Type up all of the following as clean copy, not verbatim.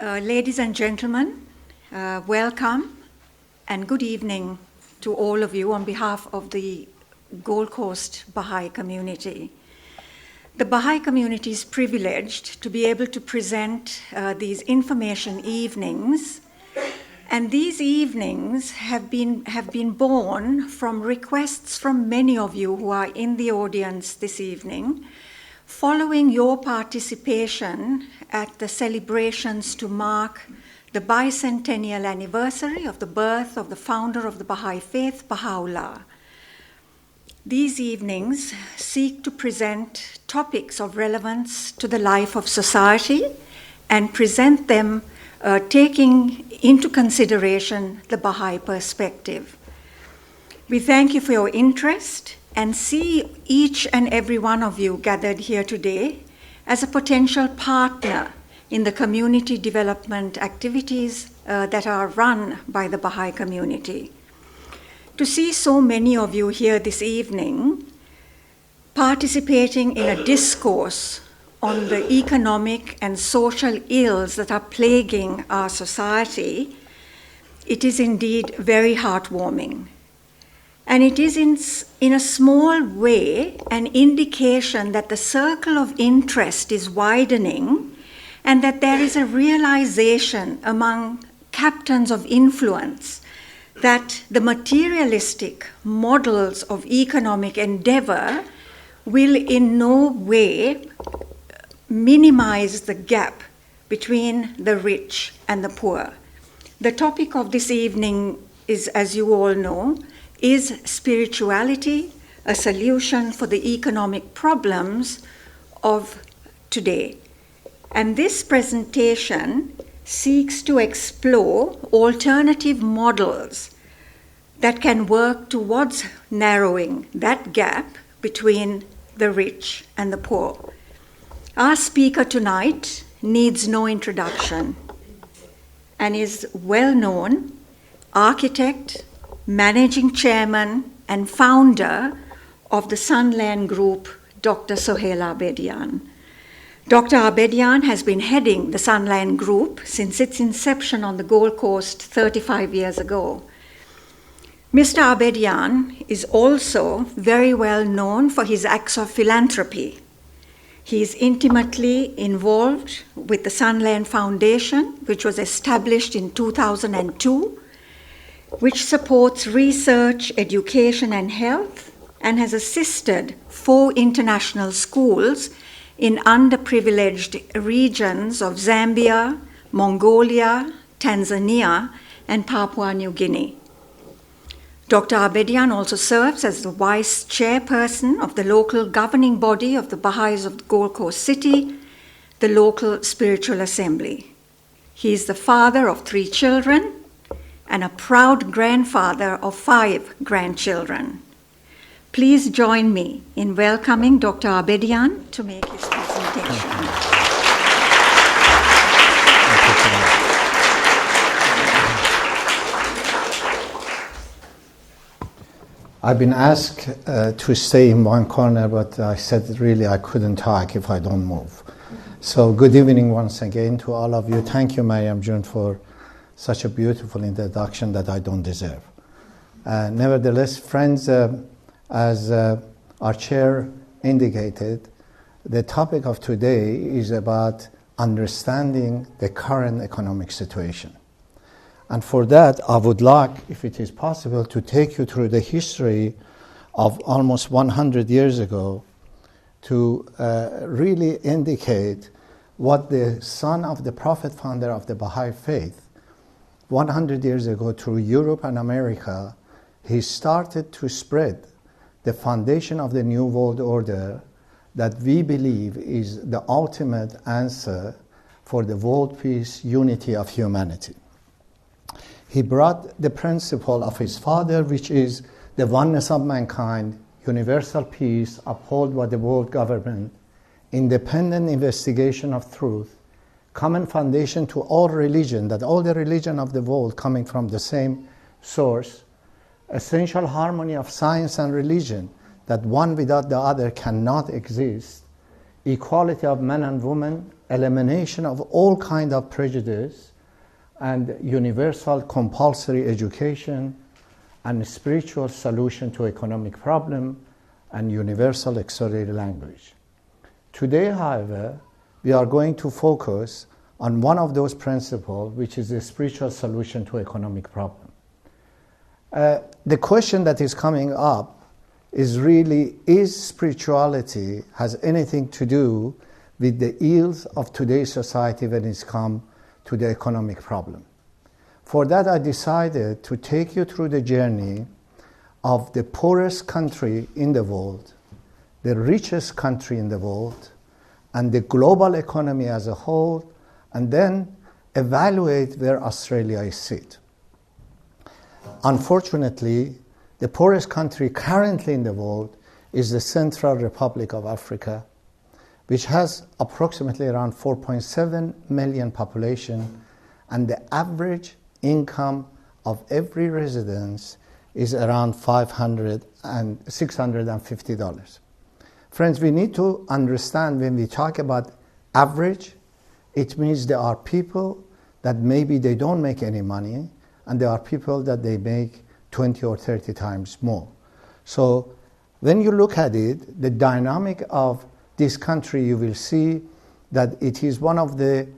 Ladies and gentlemen, welcome and good evening to all of you on behalf of the Gold Coast Baha'i Community. The Baha'i community is privileged to be able to present these information evenings, and these evenings have been born from requests from many of you who are in the audience this evening, following your participation at the celebrations to mark the bicentennial anniversary of the birth of the founder of the Baha'i faith, Baha'u'llah. These evenings seek to present topics of relevance to the life of society and present them taking into consideration the Baha'i perspective. We thank you for your interest and see each and every one of you gathered here today as a potential partner in the community development activities that are run by the Baha'i community. To see so many of you here this evening participating in a discourse on the economic and social ills that are plaguing our society, it is indeed very heartwarming. And it is in a small way an indication that the circle of interest is widening and that there is a realization among captains of influence that the materialistic models of economic endeavor will in no way minimize the gap between the rich and the poor. The topic of this evening is, as you all know, is spirituality a solution for the economic problems of today? And this presentation seeks to explore alternative models that can work towards narrowing that gap between the rich and the poor. Our speaker tonight needs no introduction and is well-known architect, managing chairman and founder of the Sunland Group, Dr. Soheil Abedian. Dr. Abedian has been heading the Sunland Group since its inception on the Gold Coast 35 years ago. Mr. Abedian is also very well known for his acts of philanthropy. He is intimately involved with the Sunland Foundation, which was established in 2002, which supports research, education, and health, and has assisted 4 international schools in underprivileged regions of Zambia, Mongolia, Tanzania, and Papua New Guinea. Dr. Abedian also serves as the vice chairperson of the local governing body of the Baha'is of Gold Coast City, the local spiritual assembly. He is the father of 3 children and a proud grandfather of 5 grandchildren. Please join me in welcoming Dr. Abedian to make his presentation. I've been asked to stay in one corner, but I said really I couldn't talk if I don't move. So good evening once again to all of you. Thank you, Mariam June, for such a beautiful introduction that I don't deserve. Nevertheless, friends, as our chair indicated, the topic of today is about understanding the current economic situation. And for that, I would like, if it is possible, to take you through the history of almost 100 years ago to really indicate what the son of the prophet founder of the Baha'i faith 100 years ago through Europe and America, he started to spread the foundation of the New World Order that we believe is the ultimate answer for the world peace, unity of humanity. He brought the principle of his father, which is the oneness of mankind, universal peace, upheld by the world government, independent investigation of truth, common foundation to all religion, that all the religion of the world coming from the same source, essential harmony of science and religion, that one without the other cannot exist, equality of men and women, elimination of all kind of prejudice, and universal compulsory education, and spiritual solution to economic problem, and universal auxiliary language. Today, however, we are going to focus on one of those principles, which is the spiritual solution to economic problem. The question that is coming up is really, is spirituality has anything to do with the ills of today's society when it's come to the economic problem? For that, I decided to take you through the journey of the poorest country in the world, the richest country in the world, and the global economy as a whole, and then evaluate where Australia is sit. Unfortunately, the poorest country currently in the world is the Central Republic of Africa, which has approximately around 4.7 million population, and the average income of every residence is around $500 and $650. Friends, we need to understand when we talk about average, it means there are people that maybe they don't make any money, and there are people that they make 20 or 30 times more. So when you look at it, the dynamic of this country, you will see that it is one of the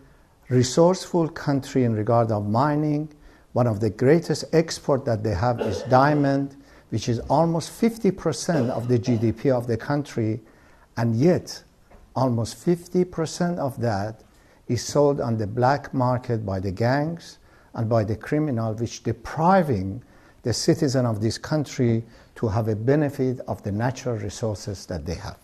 resourceful country in regard of mining. One of the greatest export that they have is diamond, which is almost 50% of the GDP of the country, and yet almost 50% of that is sold on the black market by the gangs and by the criminal, which depriving the citizen of this country to have a benefit of the natural resources that they have.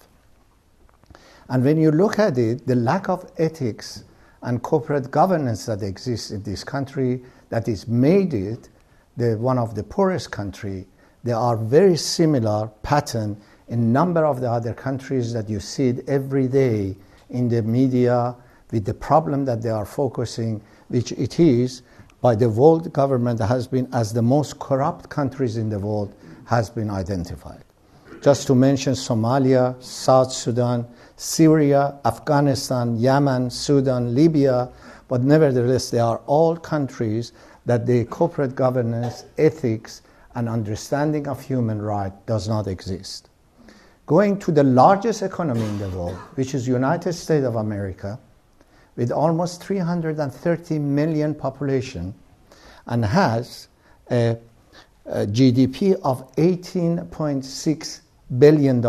And when you look at it, the lack of ethics and corporate governance that exists in this country that is made it one of the poorest country, there are very similar pattern in number of the other countries that you see it every day in the media with the problem that they are focusing, which it is by the world government has been as the most corrupt countries in the world has been identified. Just to mention Somalia, South Sudan, Syria, Afghanistan, Yemen, Sudan, Libya, but nevertheless they are all countries that the corporate governance, ethics, and understanding of human rights does not exist. Going to the largest economy in the world, which is United States of America, with almost 330 million population, and has a GDP of $18.6 billion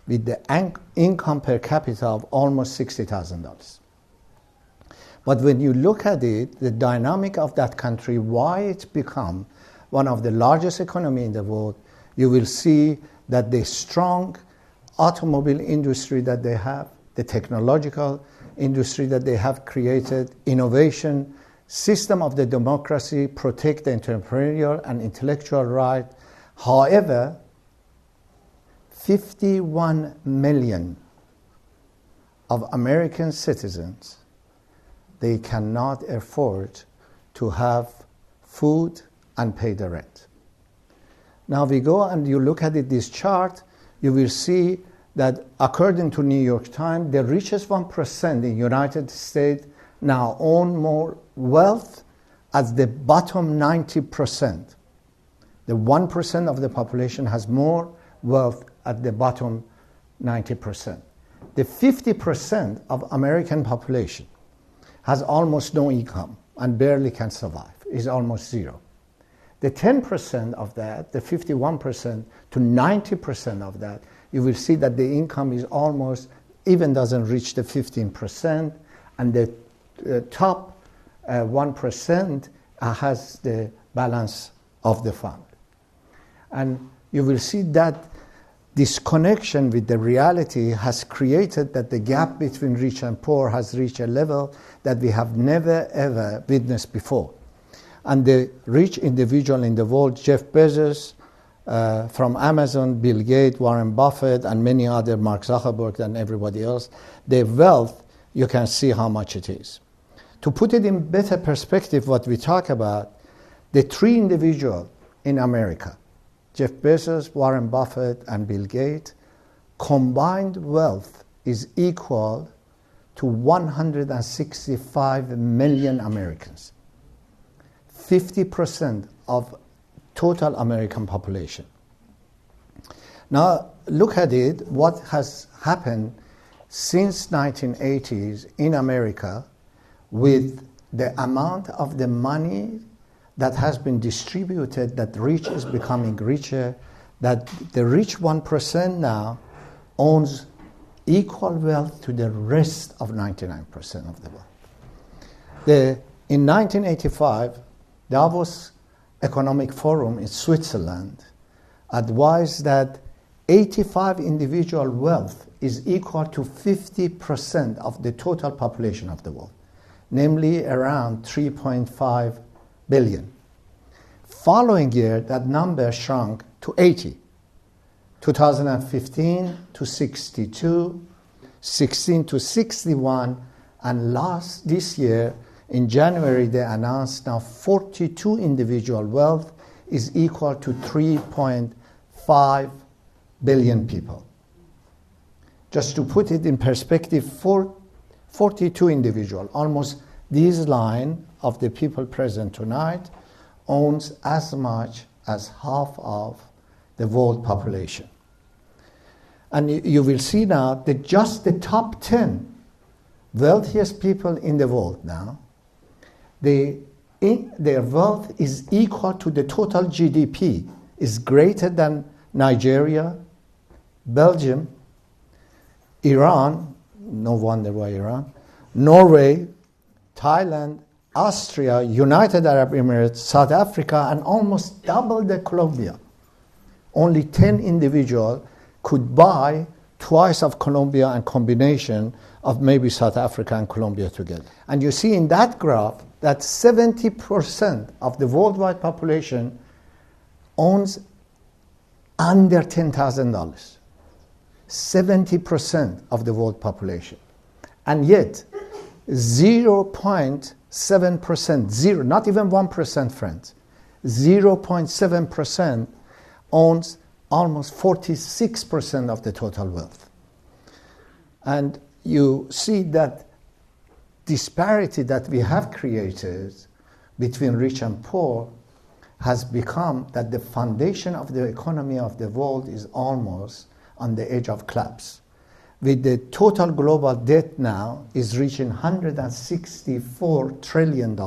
with the income per capita of almost $60,000. But when you look at it, the dynamic of that country, why it's become one of the largest economy in the world, you will see that the strong automobile industry that they have, the technological industry that they have created, innovation, system of the democracy, protect the entrepreneurial and intellectual right. However, 51 million of American citizens, they cannot afford to have food and pay the rent. Now we go and you look at it, this chart, you will see that according to New York Times, the richest 1% in the United States now own more wealth as the bottom 90%. The 1% of the population has more wealth at the bottom 90%. The 50% of American population has almost no income and barely can survive, is almost zero. The 10% of that, the 51% to 90% of that, you will see that the income is almost, even doesn't reach the 15%, and the top 1% has the balance of the fund. And you will see that this connection with the reality has created that the gap between rich and poor has reached a level that we have never ever witnessed before. And the rich individual in the world, Jeff Bezos, from Amazon, Bill Gates, Warren Buffett, and many other, Mark Zuckerberg and everybody else, their wealth, you can see how much it is. To put it in better perspective, what we talk about, the three individuals in America, Jeff Bezos, Warren Buffett, and Bill Gates, combined wealth is equal to 165 million Americans, 50% of total American population. Now look at it, what has happened since 1980s in America with the amount of the money that has been distributed, that rich is becoming richer, that the rich 1% now owns equal wealth to the rest of 99% of the world. In 1985, Davos Economic Forum in Switzerland advised that 85 individual wealth is equal to 50% of the total population of the world, namely around 3.5 billion. Following year, that number shrunk to 80. 2015 to 62, 16 to 61, and this year, in January, they announced now 42 individual wealth is equal to 3.5 billion people. Just to put it in perspective, 42 individual, almost this line of the people present tonight owns as much as half of the world population. And you will see now that just the top 10 wealthiest people in the world now, their wealth is equal to the total GDP, is greater than Nigeria, Belgium, Iran, no wonder why Iran, Norway, Thailand, Austria, United Arab Emirates, South Africa, and almost double the Colombia. Only 10 individuals could buy twice of Colombia and combination of maybe South Africa and Colombia together. And you see in that graph that 70% of the worldwide population owns under $10,000. 70% of the world population. And yet, 0.7%, not even 1%, friends, 0.7% owns almost 46% of the total wealth. And you see that disparity that we have created between rich and poor has become that the foundation of the economy of the world is almost on the edge of collapse. With the total global debt now is reaching $164 trillion.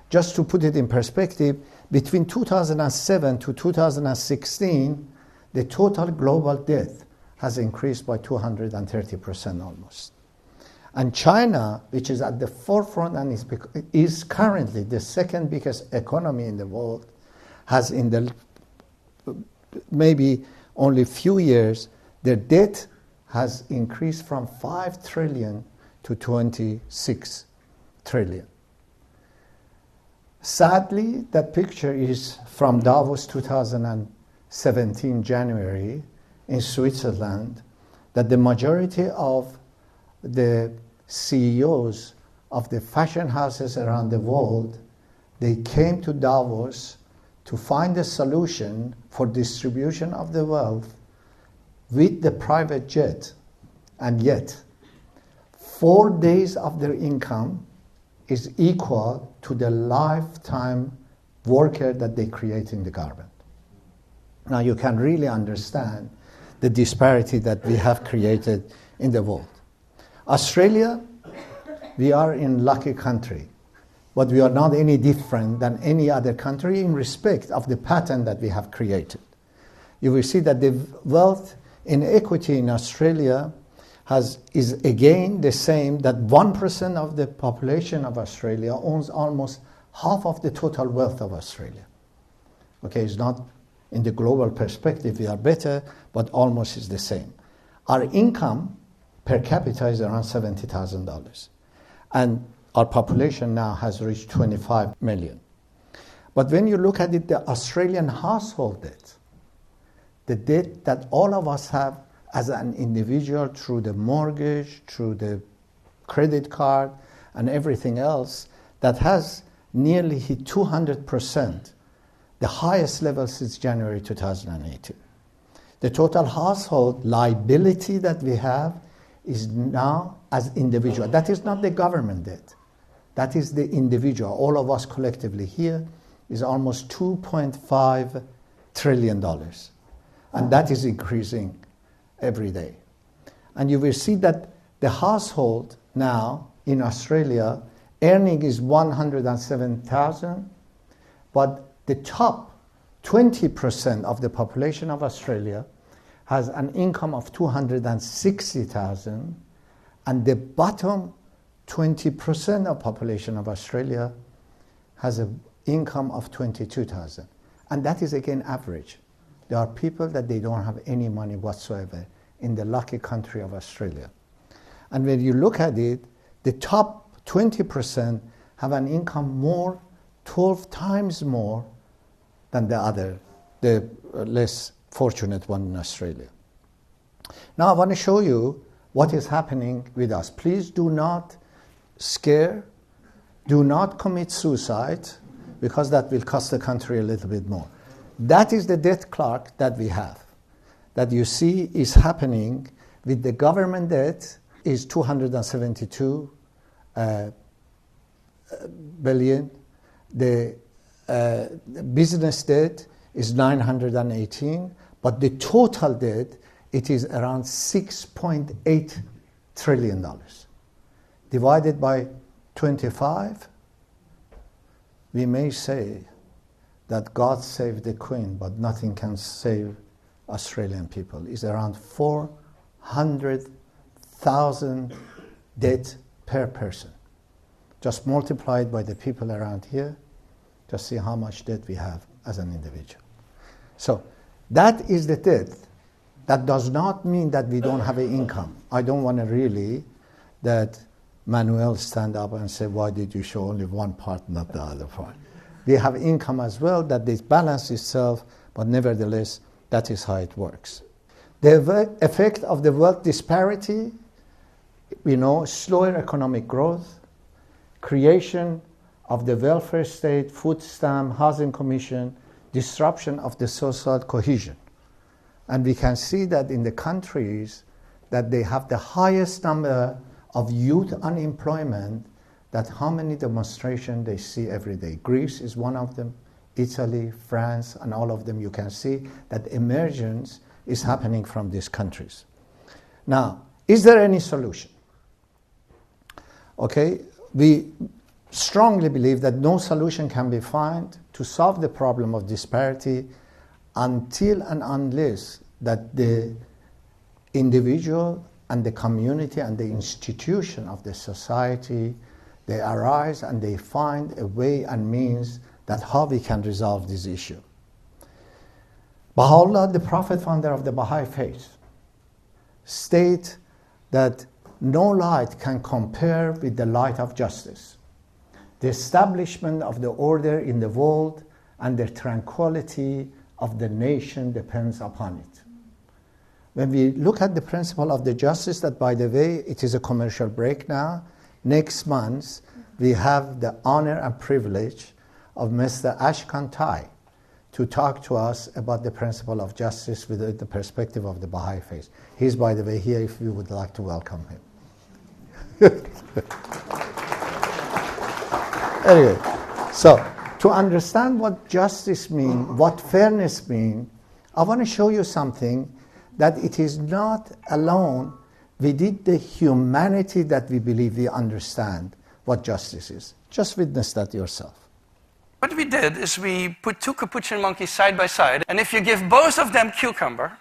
Just to put it in perspective, between 2007 to 2016, the total global debt has increased by 230% almost. And China, which is at the forefront and is currently the second biggest economy in the world, has in the maybe only few years, their debt has increased from 5 trillion to 26 trillion. Sadly, that picture is from Davos 2017, January, in Switzerland, that the majority of the CEOs of the fashion houses around the world, they came to Davos to find a solution for distribution of the wealth with the private jet, and yet 4 days of their income is equal to the lifetime worker that they create in the garment. Now you can really understand the disparity that we have created in the world. Australia, we are in lucky country, but we are not any different than any other country in respect of the pattern that we have created. You will see that the wealth inequity in Australia is again the same, that 1% of the population of Australia owns almost half of the total wealth of Australia. Okay, it's not in the global perspective we are better, but almost is the same. Our income per capita is around $70,000. And our population now has reached 25 million. But when you look at it, the Australian household debt, the debt that all of us have as an individual through the mortgage, through the credit card, and everything else, that has nearly hit 200%, the highest level since January 2018. The total household liability that we have is now as individual. That is not the government debt. That is the individual. All of us collectively here is almost $2.5 trillion. And that is increasing every day. And you will see that the household now in Australia, earning is 107,000, but the top 20% of the population of Australia has an income of 260,000, and the bottom 20% of population of Australia has an income of 22,000. And that is again average. There are people that they don't have any money whatsoever in the lucky country of Australia. And when you look at it, the top 20% have an income 12 times more than the less fortunate one in Australia. Now I want to show you what is happening with us. Please do not scare, do not commit suicide, because that will cost the country a little bit more. That is the debt clock that we have, that you see is happening with the government debt is 272 billion. The business debt is 918, but the total debt, it is around $6.8 trillion. Divided by 25, we may say that God saved the Queen, but nothing can save Australian people. It's around 400,000 debt per person. Just multiplied by the people around here, just see how much debt we have as an individual. So that is the debt. That does not mean that we don't have an income. I don't want to really that Manuel stand up and say, why did you show only one part, not the other part? We have income as well, that this balance itself, but nevertheless, that is how it works. The effect of the wealth disparity, slower economic growth, creation of the welfare state, food stamp, housing commission, disruption of the social cohesion. And we can see that in the countries that they have the highest number of youth unemployment, that how many demonstrations they see every day. Greece is one of them, Italy, France, and all of them. You can see that emergence is happening from these countries. Now, is there any solution? Okay, we strongly believe that no solution can be found to solve the problem of disparity until and unless that the individual and the community and the institution of the society, they arise and they find a way and means that how we can resolve this issue. Baha'u'llah, the prophet founder of the Baha'i faith, state that no light can compare with the light of justice. The establishment of the order in the world and the tranquility of the nation depends upon it. When we look at the principle of the justice, that by the way, it is a commercial break now. Next month, we have the honor and privilege of Mr. Ashkan Tai to talk to us about the principle of justice with the perspective of the Baha'i faith. He's, by the way, here if you would like to welcome him. Anyway, so to understand what justice means, what fairness means, I want to show you something that it is not alone within the humanity that we believe we understand what justice is. Just witness that yourself. What we did is we put two capuchin monkeys side by side, and if you give both of them cucumber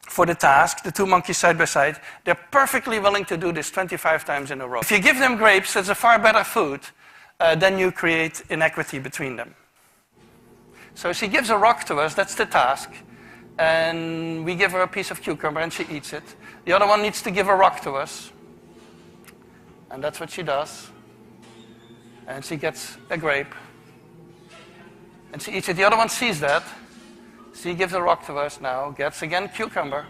for the task, the two monkeys side by side, they're perfectly willing to do this 25 times in a row. If you give them grapes, that's a far better food, then you create inequity between them. So she gives a rock to us, that's the task, and we give her a piece of cucumber and she eats it. The other one needs to give a rock to us, and that's what she does. And she gets a grape, and she eats it. The other one sees that. She gives a rock to us now, gets again cucumber.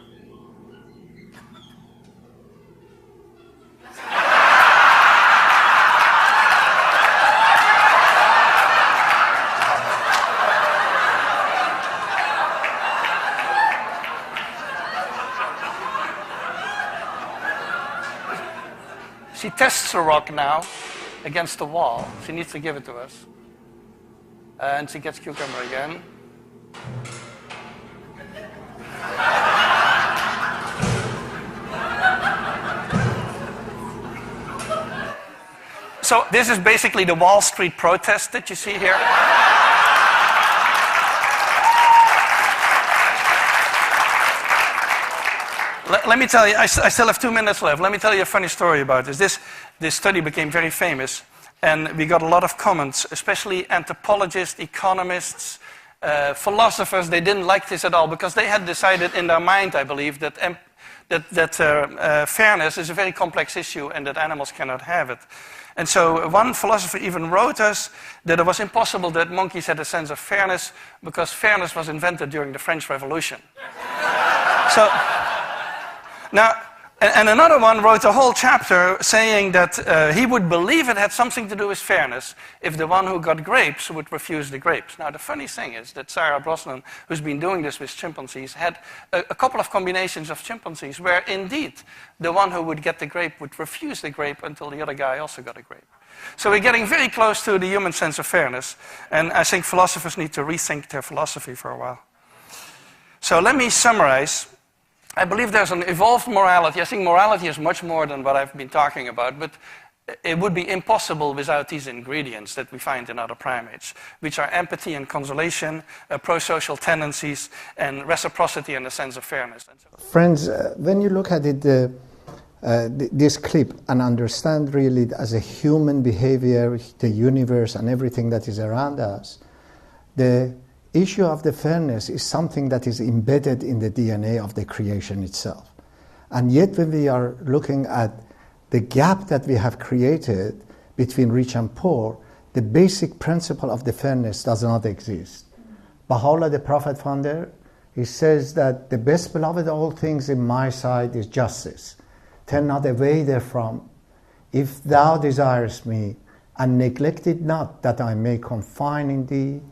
tests a rock now against the wall. She needs to give it to us. And she gets cucumber again. So this is basically the Wall Street protest that you see here. Let me tell you, I still have 2 minutes left. Let me tell you a funny story about this. This study became very famous, and we got a lot of comments, especially anthropologists, economists, philosophers. They didn't like this at all because they had decided in their mind, I believe, that fairness is a very complex issue and that animals cannot have it. And so one philosopher even wrote us that it was impossible that monkeys had a sense of fairness because fairness was invented during the French Revolution. So, now, and another one wrote a whole chapter saying that he would believe it had something to do with fairness if the one who got grapes would refuse the grapes. Now, the funny thing is that Sarah Brosnan, who's been doing this with chimpanzees, had a couple of combinations of chimpanzees where indeed the one who would get the grape would refuse the grape until the other guy also got a grape. So we're getting very close to the human sense of fairness, and I think philosophers need to rethink their philosophy for a while. So let me summarize. I believe there's an evolved morality. I think morality is much more than what I've been talking about, but it would be impossible without these ingredients that we find in other primates, which are empathy and consolation, pro-social tendencies, and reciprocity and a sense of fairness. Friends, when you look at it, this clip and understand really as a human behavior, the universe and everything that is around us, the issue of the fairness is something that is embedded in the DNA of the creation itself. And yet when we are looking at the gap that we have created between rich and poor, the basic principle of the fairness does not exist. Baha'u'llah, the Prophet founder, he says that the best beloved of all things in my sight is justice. Turn not away therefrom, if thou desirest me, and neglect it not that I may confine in thee.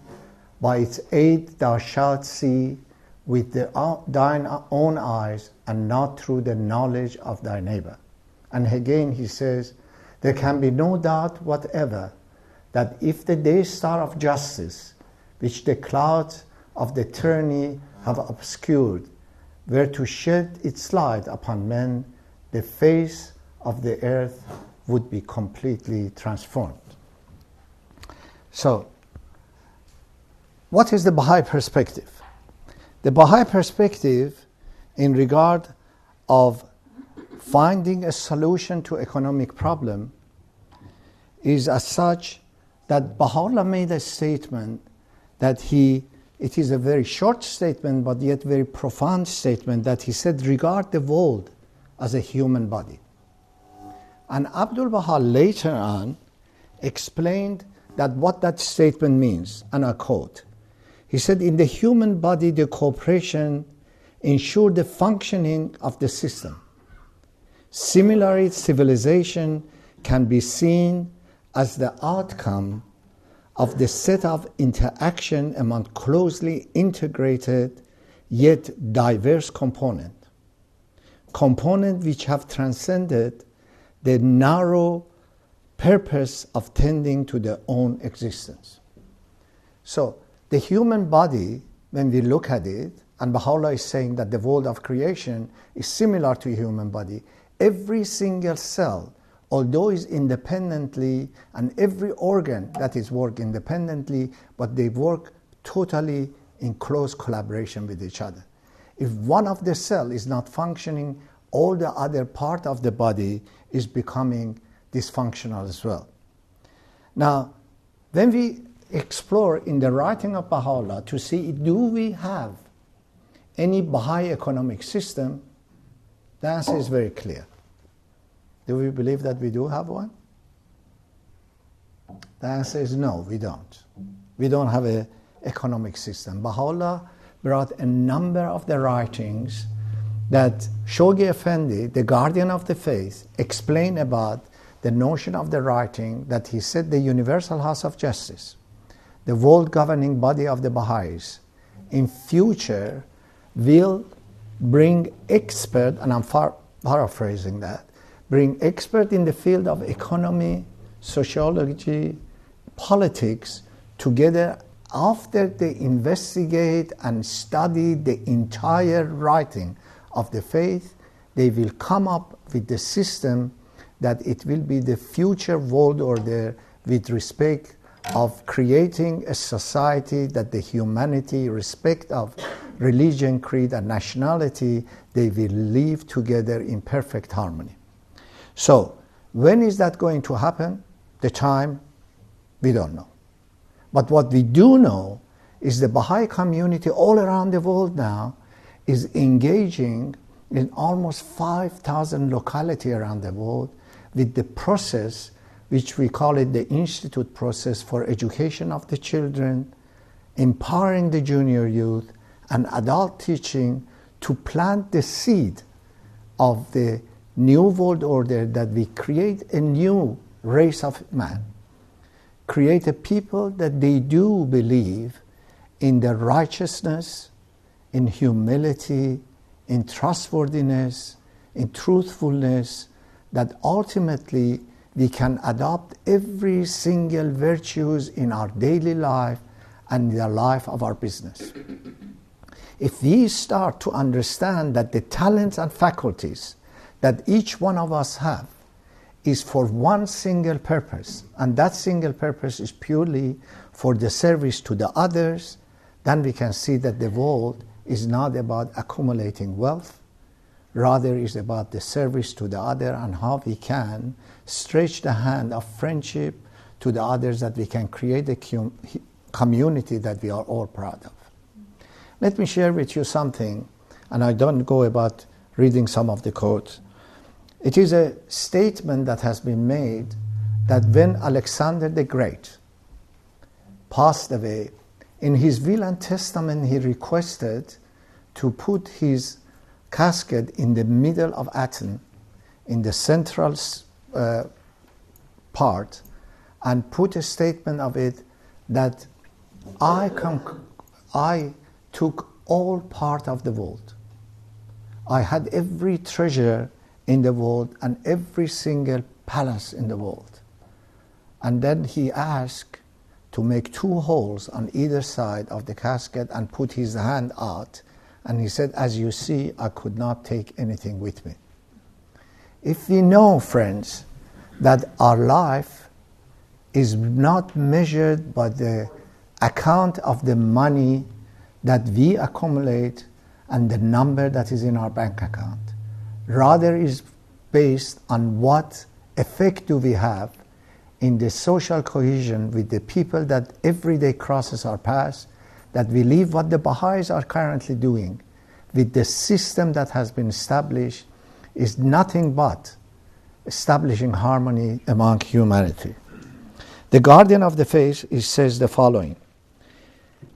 By its aid thou shalt see with thine own eyes and not through the knowledge of thy neighbor. And again he says, there can be no doubt whatever that if the day star of justice, which the clouds of the tyranny have obscured, were to shed its light upon men, the face of the earth would be completely transformed. So, what is the Baha'i perspective? The Baha'i perspective in regard of finding a solution to economic problem is as such that Baha'u'llah made a statement that it is a very short statement but yet very profound statement that he said, regard the world as a human body. And Abdul Baha later on explained that what that statement means, and I quote, he said, in the human body, the cooperation ensures the functioning of the system. Similarly, civilization can be seen as the outcome of the set of interaction among closely integrated yet diverse components which have transcended the narrow purpose of tending to their own existence. So, the human body, when we look at it, and Baha'u'llah is saying that the world of creation is similar to a human body, every single cell, although is independently, and every organ that is work independently, but they work totally in close collaboration with each other. If one of the cell is not functioning, all the other part of the body is becoming dysfunctional as well. Now, when we explore in the writing of Baha'u'llah to see, do we have any Baha'i economic system, the answer is very clear. Do we believe that we do have one? The answer is no, we don't. We don't have an economic system. Baha'u'llah brought a number of the writings that Shoghi Effendi, the guardian of the faith, explained about the notion of the writing that he said the universal house of justice, the world governing body of the Baha'is, in future will bring expert, and I'm paraphrasing that, bring experts in the field of economy, sociology, politics together. After they investigate and study the entire writing of the faith, they will come up with the system that it will be the future world order with respect of creating a society that the humanity, respect of religion, creed, and nationality, they will live together in perfect harmony. So, when is that going to happen? The time, we don't know. But what we do know is the Baha'i community all around the world now is engaging in almost 5,000 localities around the world with the process, which we call it the Institute process for education of the children, empowering the junior youth, and adult teaching to plant the seed of the new world order, that we create a new race of man, create a people that they do believe in the righteousness, in humility, in trustworthiness, in truthfulness, that ultimately we can adopt every single virtues in our daily life and in the life of our business. If we start to understand that the talents and faculties that each one of us have is for one single purpose, and that single purpose is purely for the service to the others, then we can see that the world is not about accumulating wealth, rather is about the service to the other and how we can stretch the hand of friendship to the others, that we can create a community that we are all proud of. Let me share with you something, and I don't go about reading some of the quotes. It is a statement that has been made that when Alexander the Great passed away, in his will and testament he requested to put his casket in the middle of Athens, in the central part, and put a statement of it that I took all part of the world. I had every treasure in the world and every single palace in the world. And then he asked to make 2 holes on either side of the casket and put his hand out. And he said, as you see, I could not take anything with me. If we know, friends, that our life is not measured by the account of the money that we accumulate and the number that is in our bank account, rather is based on what effect do we have in the social cohesion with the people that every day crosses our path, that we live what the Baha'is are currently doing with the system that has been established, is nothing but establishing harmony among humanity. The Guardian of the Faith says the following: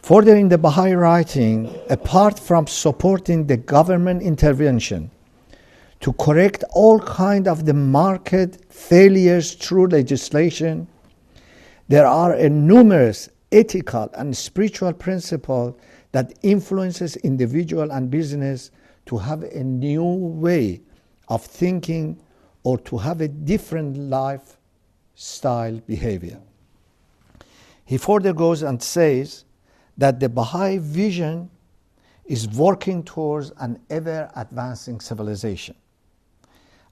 further in the Baha'i writing, apart from supporting the government intervention to correct all kind of the market failures through legislation, there are a numerous ethical and spiritual principles that influences individual and business to have a new way of thinking or to have a different lifestyle behavior. He further goes and says that the Baha'i vision is working towards an ever-advancing civilization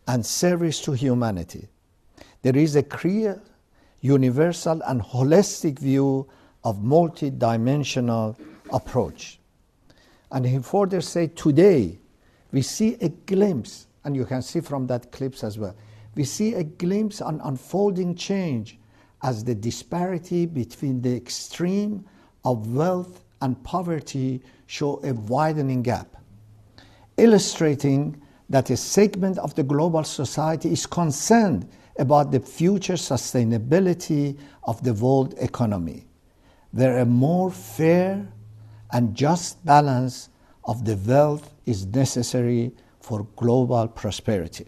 and service to humanity. There is a clear, universal, and holistic view of multi-dimensional approach. And he further said, today we see a glimpse, and you can see from that clips as well, we see a glimpse on unfolding change as the disparity between the extreme of wealth and poverty show a widening gap, illustrating that a segment of the global society is concerned about the future sustainability of the world economy, where a more fair and just balance of the wealth is necessary for global prosperity.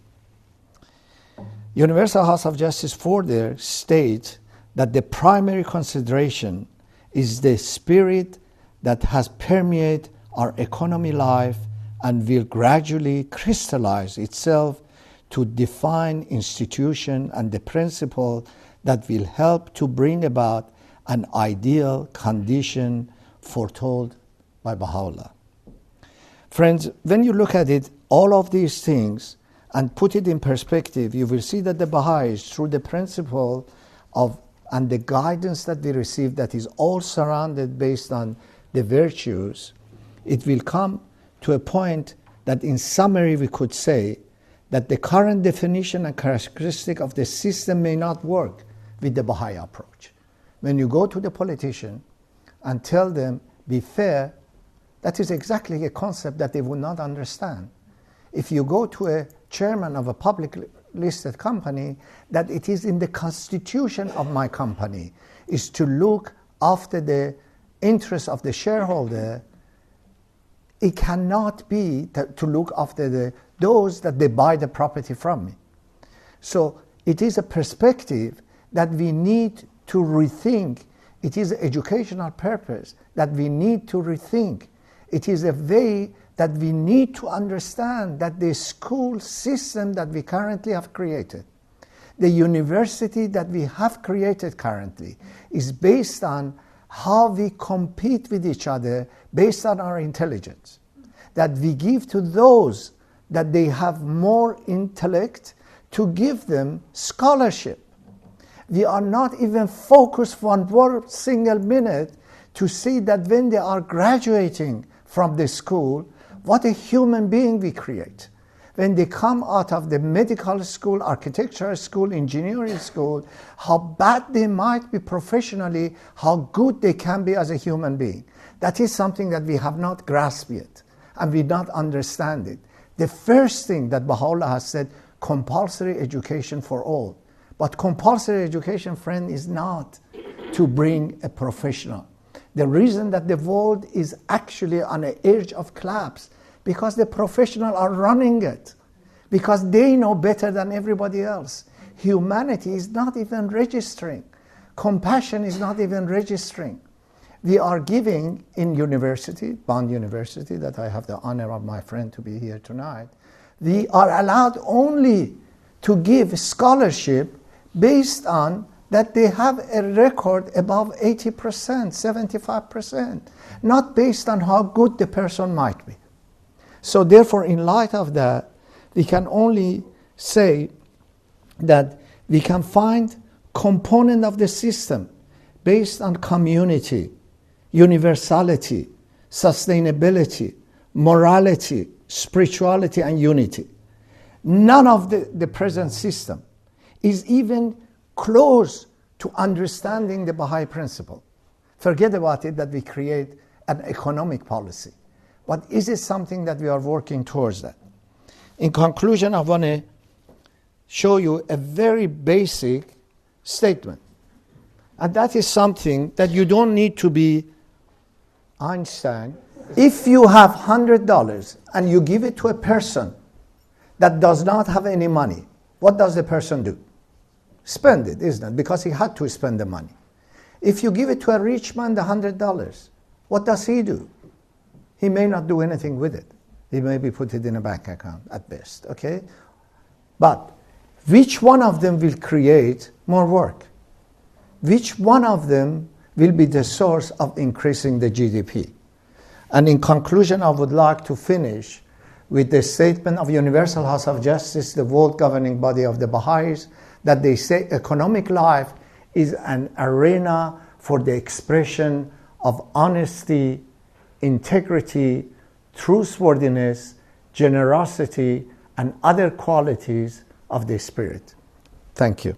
Universal House of Justice further states that the primary consideration is the spirit that has permeated our economy life and will gradually crystallize itself to define institution and the principle that will help to bring about an ideal condition foretold by Baha'u'llah. Friends, when you look at it, all of these things, and put it in perspective, you will see that the Baha'is, through the principle of and the guidance that we receive, that is all surrounded based on the virtues, it will come to a point that in summary we could say that the current definition and characteristic of the system may not work with the Baha'i approach. When you go to the politician and tell them, be fair, that is exactly a concept that they would not understand. If you go to a chairman of a public listed company, that it is in the constitution of my company is to look after the interests of the shareholder, it cannot be to look after those that they buy the property from me. So it is a perspective that we need to rethink. It is an educational purpose that we need to rethink. It is a way that we need to understand that the school system that we currently have created, the university that we have created currently, is based on how we compete with each other based on our intelligence. That we give to those that they have more intellect to give them scholarship. We are not even focused for one single minute to see that when they are graduating from the school, what a human being we create. When they come out of the medical school, architectural school, engineering school, how bad they might be professionally, how good they can be as a human being. That is something that we have not grasped yet, and we not understand it. The first thing that Baha'u'llah has said, compulsory education for all. But compulsory education, friend, is not to bring a professional. The reason that the world is actually on the edge of collapse, because the professionals are running it, because they know better than everybody else. Humanity is not even registering. Compassion is not even registering. We are giving in university, Bond University, that I have the honor of my friend to be here tonight, we are allowed only to give scholarship based on that they have a record above 80%, 75%, not based on how good the person might be. So therefore, in light of that, we can only say that we can find component of the system based on community, universality, sustainability, morality, spirituality, and unity. None of the present system is even close to understanding the Baha'i principle. Forget about it that we create an economic policy. But is it something that we are working towards that? In conclusion, I want to show you a very basic statement. And that is something that you don't need to be Einstein. If you have $100 and you give it to a person that does not have any money, what does the person do? Spend it, isn't it? Because he had to spend the money. If you give it to a rich man, the $100, what does he do? He may not do anything with it. He maybe put it in a bank account at best, okay? But which one of them will create more work? Which one of them will be the source of increasing the GDP? And in conclusion, I would like to finish with the statement of Universal House of Justice, the world governing body of the Baha'is, that they say economic life is an arena for the expression of honesty, integrity, truthworthiness, generosity, and other qualities of the spirit. Thank you.